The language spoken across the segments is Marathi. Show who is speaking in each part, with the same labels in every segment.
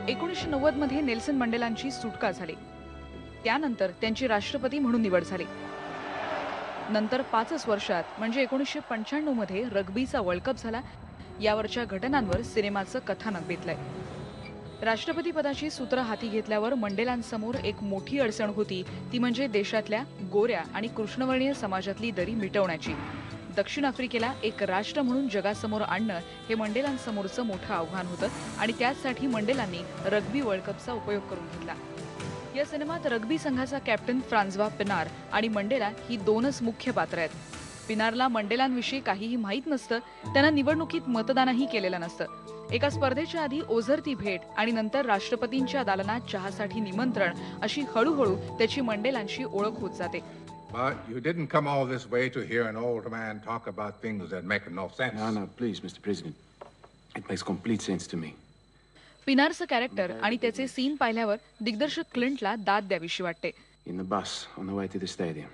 Speaker 1: 1990 मध्ये नेल्सन मंडेलांची सुटका झाली. त्यानंतर त्यांची राष्ट्रपती म्हणून निवड झाली. नंतर 5 वर्षात म्हणजे 1995 मध्ये रग्बीचा वर्ल्ड कप झाला. यावरच्या घटनांवर सिनेमाचं कथानक बेतलंय. राष्ट्रपती पदाची सूत्र हाती घेतल्यावर मंडेलांसमोर एक मोठी अडचण होती, ती म्हणजे देशातल्या गोऱ्या आणि कृष्णवर्णीय समाजातली दरी मिटवण्याची. दक्षिण आफ्रिकेला एक राष्ट्र म्हणून जगासमोर आणणं हे मंडेलांसमोरचं मोठं आव्हान होतं आणि त्यासाठी मंडेलांनी रग्बी वर्ल्ड कपचा उपयोग करून घेतला. या सिनेमात रग्बी संघाचा कॅप्टन फ्रान्झवा पिनार आणि मंडेला ही 2च मुख्य पात्र आहेत. पिनारला मंडेलांविषयी काहीही माहीत नसतं, त्यानं निवडणुकीत मतदानही केलेलं नसतं. एका स्पर्धेच्या आधी ओझरती भेट आणि नंतर राष्ट्रपतींच्या दालनात चहासाठी निमंत्रण, अशी हळूहळू त्याची मंडेलांशी ओळख होत जाते.
Speaker 2: But you didn't come all this way to hear an old man talk about things that make no sense.
Speaker 3: No, please, Mr. President. It makes complete sense to me.
Speaker 1: पिनारचं कॅरेक्टर आणि त्याचे सीन पाहिल्यावर दिग्दर्शक क्लिंटला दाद द्यावीशी वाटते.
Speaker 3: In the bus on the way to the stadium.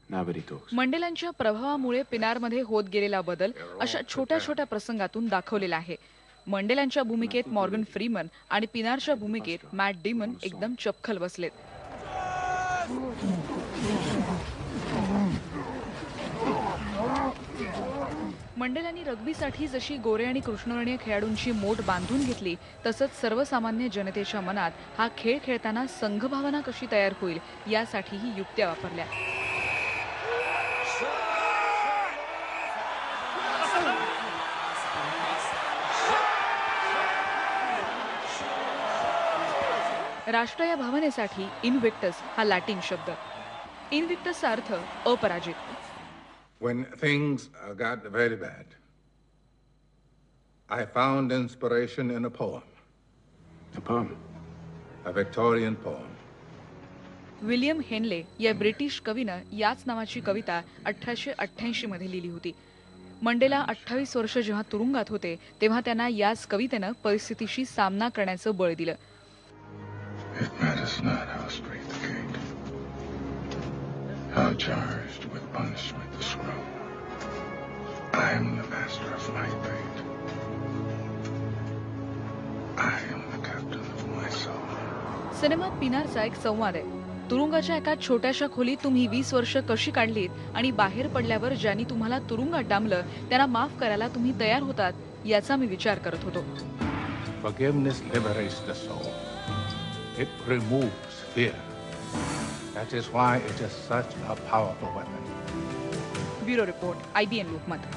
Speaker 3: Nobody talks.
Speaker 1: मंडेलांच्या प्रभावामुळे पिनारमध्ये होत गेलेला बदल अशा छोट्या छोट्या प्रसंगातून दाखवलेला आहे. मंडेलांच्या भूमिकेत मॉर्गन फ्रीमन आणि पिनारच्या भूमिकेत मॅट डेमन एकदम चपखल बसलेत. मंडेलांनी रग्बीसाठी जशी गोरे आणि कृष्णवर्णीय खेळाडूंची मोठ बांधून घेतली, तसंच सर्वसामान्य जनतेच्या मनात हा खेळ खेळताना संघभावना कशी तयार होईल यासाठीही युक्त्या वापरल्या. राष्ट्र या भावनेसाठी इनव्हिक्टस हा लॅटिन शब्द. इनव्हिक्टसचा अर्थ अपराजित.
Speaker 2: When things got very bad, I found inspiration in a poem.
Speaker 3: A poem?
Speaker 2: A Victorian poem.
Speaker 1: William Henley या ब्रिटिश कवीनं याच नावाची कविता 1888 मध्ये लिहिली होती. मंडेला 28 वर्ष जेव्हा तुरुंगात होते, तेव्हा त्यांना याच कवितेनं परिस्थितीशी सामना करण्याचं बळ दिलं.
Speaker 2: It matters not how straight the gate, how charged with punishment the scroll. I am the master of my fate. I am the captain of my soul.
Speaker 1: सिनेमात पिनारचा एक संवाद आहे. तुरुंगाच्या एका छोट्याशा खोलीत तुम्ही 20 वर्ष कशी काढलीत आणि बाहेर पडल्यावर ज्यांनी तुम्हाला तुरुंगात डांबलं त्यांना माफ करायला तुम्ही तयार होतात, याचा मी विचार करत होतो.
Speaker 2: Forgiveness liberates the soul. It removes fear. That is why it is such a powerful weapon.
Speaker 1: Bureau report, IBN Lokmat.